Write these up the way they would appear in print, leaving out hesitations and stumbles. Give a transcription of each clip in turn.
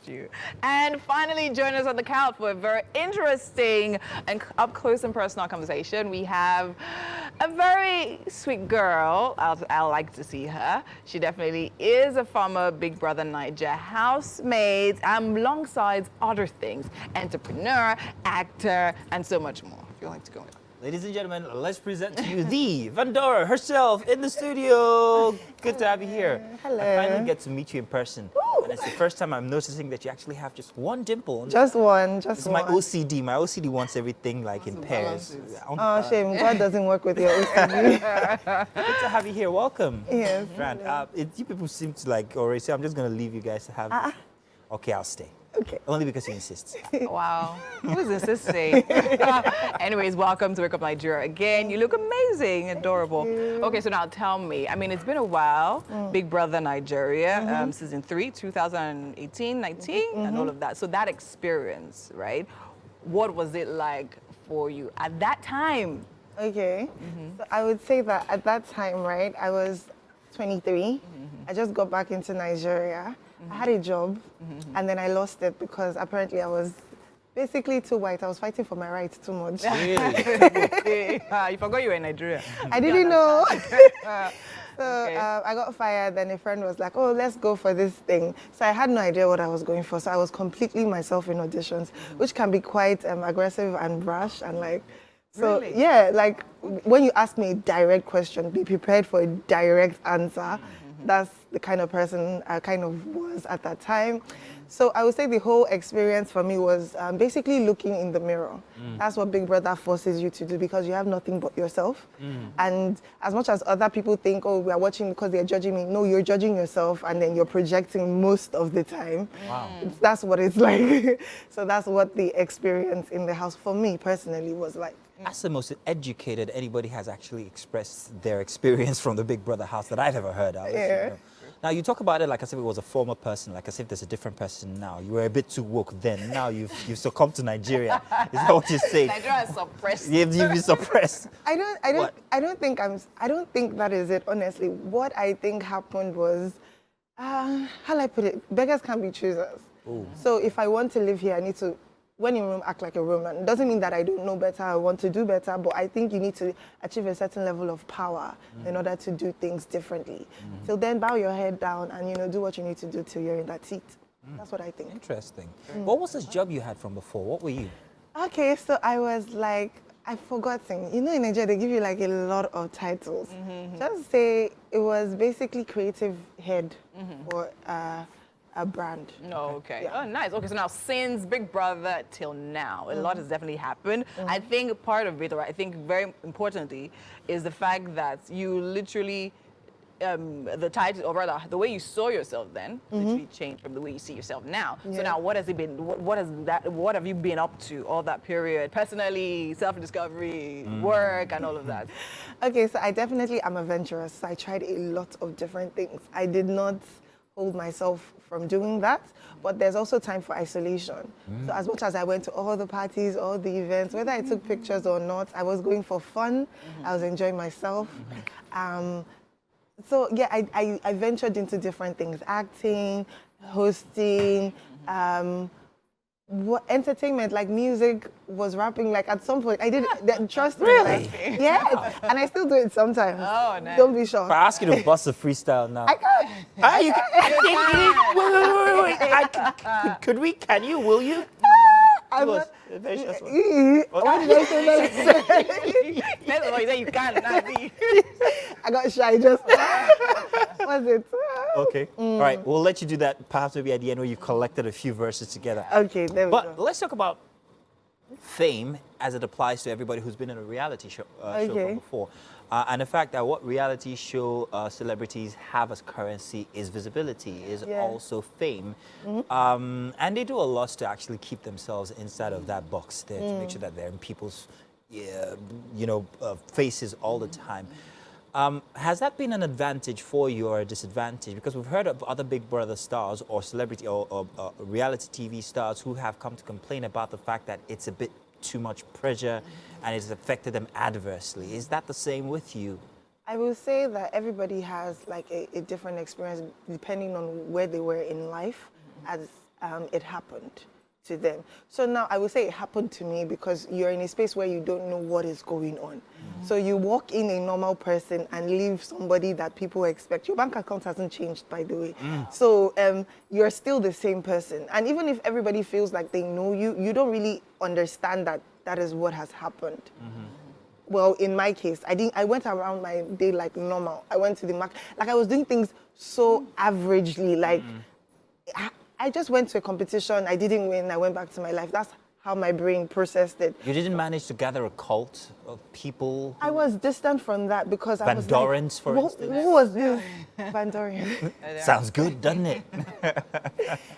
You. And finally, join us on the couch for a very interesting and up close and personal conversation. We have a very sweet girl. I like to see her. She definitely is a former Big Brother Niger housemate, alongside other things, entrepreneur, actor, and so much more. If you'd like to go in. Ladies and gentlemen, let's present to you the Vandora herself in the studio. Good to have you here. Hello. I finally get to meet you in person. And it's the first time I'm noticing that you actually have just one dimple. Just one, It's one. my OCD. My OCD wants everything like in pairs. Oh, shame. God doesn't work with your OCD. Good to have you here. Welcome. Yes. Grand. You people seem to like already say, I'm just going to leave you guys to have... Okay, I'll stay. Okay. Only because you insist. Wow. Who's insisting? Anyways, welcome to Wake Up Nigeria again. You look amazing, adorable. Okay, so now tell me, I mean, it's been a while, Big Brother Nigeria, season 3, 2018, 19, and all of that. So that experience, right? What was it like for you at that time? Okay. So I would say that at that time, right, I was 23. I just got back into Nigeria. I had a job, and then I lost it because apparently I was basically too white. I was fighting for my rights too much. Really? You forgot you were in Nigeria. I didn't know. So Okay. I got fired, then a friend was like, oh, let's go for this thing. So I had no idea what I was going for. So I was completely myself in auditions, which can be quite aggressive and brash and like, so Really? yeah, like when you ask me a direct question, be prepared for a direct answer. That's the kind of person I kind of was at that time. So I would say the whole experience for me was basically looking in the mirror. That's what Big Brother forces you to do because you have nothing but yourself. And as much as other people think, oh, we are watching because they're judging me, no, you're judging yourself and then you're projecting most of the time. Wow. That's what it's like. So that's what the experience in the house for me personally was like. That's the most educated anybody has actually expressed their experience from the Big Brother house that I've ever heard of. Yeah. Now, you talk about it like as if it was a former person, like as if there's a different person now. You were a bit too woke then. Now you've succumbed to Nigeria. Is that what you're saying? Nigeria is suppressed. You've been suppressed. I don't think that is it, honestly. What I think happened was, how do I put it? Beggars can't be choosers. Ooh. So if I want to live here, I need to, when in Rome, act like a Roman. It doesn't mean that I don't know better, I want to do better, but I think you need to achieve a certain level of power in order to do things differently. Till then, bow your head down and, do what you need to do till you're in that seat. That's what I think. Interesting. What was this job you had from before? What were you? Okay, so I was like, I've forgotten. In Nigeria, they give you like a lot of titles. Just say it was basically creative head for a brand. No, okay. Yeah. Oh, nice. Okay, so now since Big Brother till now, a lot has definitely happened. I think part of it, or I think very importantly, is the fact that you literally, the title, or rather, the way you saw yourself then, literally changed from the way you see yourself now. So Yeah. now, what has it been? What have you been up to all that period? Personally, self-discovery, work, and all of that. Okay, so I definitely am adventurous. So I tried a lot of different things. I did not hold myself from doing that, but there's also time for isolation. So as much as I went to all the parties, all the events, whether I took pictures or not, I was going for fun. I was enjoying myself. So yeah, I ventured into different things: acting, hosting, entertainment, like music, was rapping. Like at some point, I did. Trust me. Really? Like, yeah, and I still do it sometimes. Oh, nice. Don't be If shocked. I ask you to bust a freestyle now. I can't. Ah, you wait. Could we? Can you? Will you? I'm Give us not- a very short one. Why did I say that? That's why you can't. Not me. I got shy just. Was it? Okay. All right. We'll let you do that perhaps maybe at the end where you've collected a few verses together. Okay, there we But go. let's talk about fame as it applies to everybody who's been in a reality show, show from Okay. before. And the fact that what reality show celebrities have as currency is visibility, is Yeah. also fame. And they do a lot to actually keep themselves inside of that box there to make sure that they're in people's faces all the time. Has that been an advantage for you or a disadvantage? Because we've heard of other Big Brother stars or celebrity or reality TV stars who have come to complain about the fact that it's a bit too much pressure and it's affected them adversely. Is that the same with you? I will say that everybody has like a different experience depending on where they were in life it happened to them. So now I would say it happened to me because you're in a space where you don't know what is going on. So you walk in a normal person and leave somebody that people expect. Your bank account hasn't changed, by the way. So you're still the same person. And even if everybody feels like they know you, you don't really understand that that is what has happened. Well, in my case, I went around my day like normal. I went to the market, like I was doing things so averagely, like I just went to a competition, I didn't win, I went back to my life. That's how my brain processed it. You didn't manage to gather a cult of people? I was distant from that because I was like, Vandorans, for instance? Who was this? Vandorian. Sounds good, doesn't it?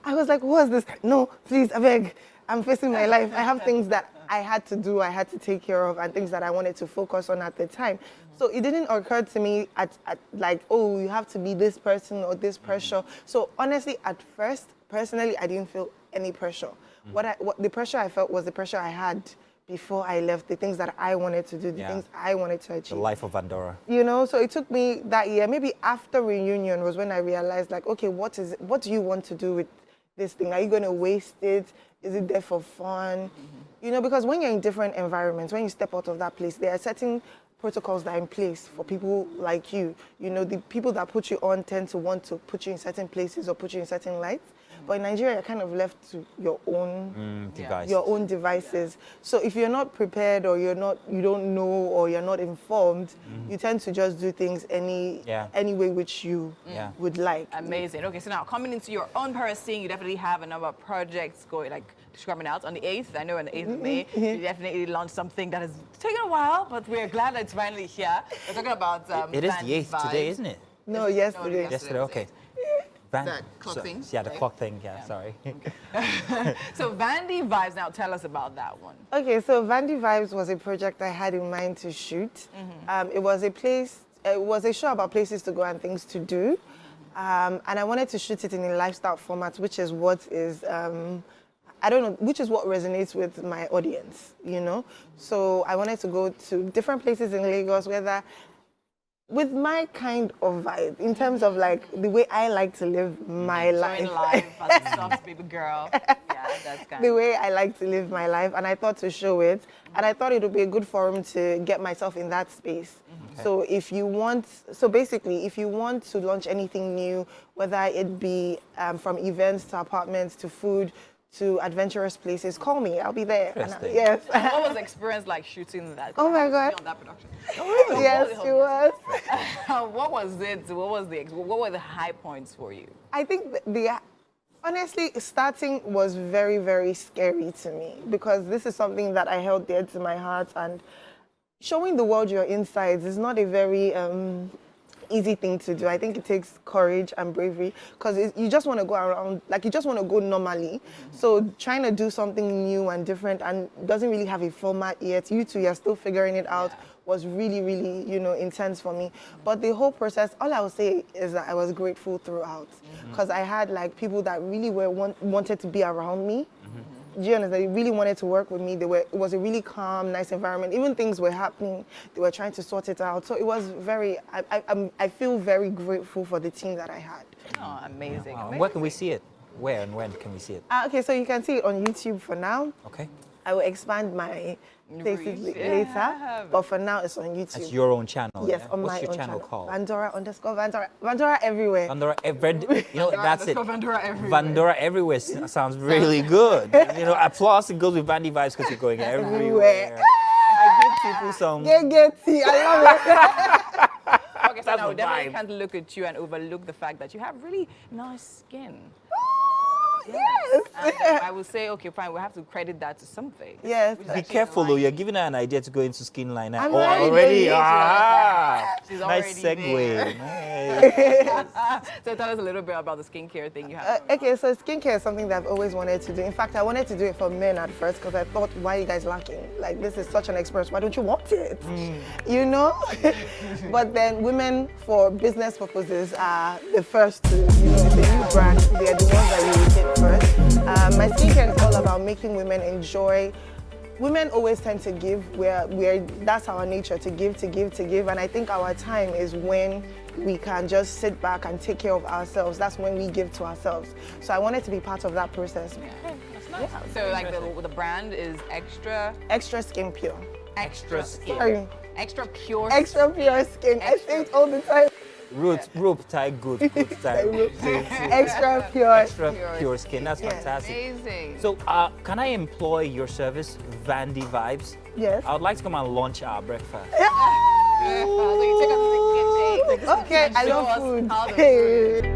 I was like, who was this? No, please, I beg. I'm facing my life. I have things that I had to do, I had to take care of, and things that I wanted to focus on at the time. So it didn't occur to me at like, oh, you have to be this person or this pressure. So honestly, at first, personally, I didn't feel any pressure. What the pressure I felt was the pressure I had before I left, the things that I wanted to do, the things I wanted to achieve. The life of Vandora. You know, so it took me that year, maybe after reunion was when I realized, like, okay, what do you want to do with this thing? Are you going to waste it? Is it there for fun? You know, because when you're in different environments, when you step out of that place, there are certain protocols that are in place for people like you. You know, the people that put you on tend to want to put you in certain places or put you in certain lights. But in Nigeria, you're kind of left to your own devices. So if you're not prepared or you don't know or you're not informed, you tend to just do things any way which you would like. Amazing. Okay, so now coming into your own person, you definitely have a number of projects going, like coming out on the 8th. I know on the 8th of May, you definitely launched something that has taken a while, but we're glad that it's finally here. We're talking about it is the 8th today, isn't it? No, yesterday. Yesterday, okay. That clock thing? Yeah, the clock thing, sorry. So Vandy Vibes, now tell us about that one. Okay, so Vandy Vibes was a project I had in mind to shoot. It was a show about places to go and things to do. And I wanted to shoot it in a lifestyle format, which is what is, which is what resonates with my audience, you know? So I wanted to go to different places in Lagos, whether with my kind of vibe, in terms of like the way I like to live my life. As a soft baby girl. Yeah, that's kind the way I like to live my life, and I thought to show it, and I thought it would be a good forum to get myself in that space. Okay. So basically, if you want to launch anything new, whether it be from events to apartments to food, to adventurous places, call me. I'll be there. Yes. What was the experience like shooting that? Oh my God. On that production. Yes, it was. What was it? What were the high points for you? I think honestly, starting was very, very scary to me because this is something that I held dear to my heart, and showing the world your insides is not a very easy thing to do. I think it takes courage and bravery because you just want to go around, like you just want to go normally. So trying to do something new and different and doesn't really have a format yet. You two, you're still figuring it out. Was really, really, intense for me. But the whole process, all I would say is that I was grateful throughout because I had like people that really wanted to be around me. Do you understand? They really wanted to work with me. It was a really calm, nice environment. Even things were happening, they were trying to sort it out. So it was I feel very grateful for the team that I had. Oh, amazing. Wow. Where can we see it? Where and when can we see it? Okay, so you can see it on YouTube for now. Okay. I will expand my places later, but for now it's on YouTube. It's your own channel. Yes, yeah? on What's my your own channel called? Vandora. Vandora everywhere. Vandora that's it. Vandora everywhere. Vandora everywhere sounds really good. Applause and goes with Vandy Vibes because you're going everywhere. I give people some. Get I love it. Okay, so now we definitely can't look at you and overlook the fact that you have really nice skin. Yes. And I will say, okay, fine, we have to credit that to something. Yes. Be careful though, you're giving her an idea to go into skin liner. I'm already. She's Nice segue. Nice. So tell us a little bit about the skincare thing you have. Okay, so skincare is something that I've always wanted to do. In fact, I wanted to do it for men at first because I thought, why are you guys lacking? Like, this is such an experience. Why don't you want it? But then women, for business purposes, are the first to, it's a new brand. They are the ones that you will hit first. My skincare is all about making women enjoy. Women always tend to give. That's our nature, to give. And I think our time is when we can just sit back and take care of ourselves. That's when we give to ourselves. So I wanted to be part of that process. That's nice. So like the brand is Extra Skin Pure. extra skin. Sorry. Extra pure. Extra Pure Skin. I say it all the time. Rope tie good tie. Extra Pure. Extra pure skin. That's fantastic. Amazing. So, can I employ your service, Vandy Vibes? Yes. I would like to come and launch our breakfast. So you take us to the kitchen. Okay, I Show love us food. how the food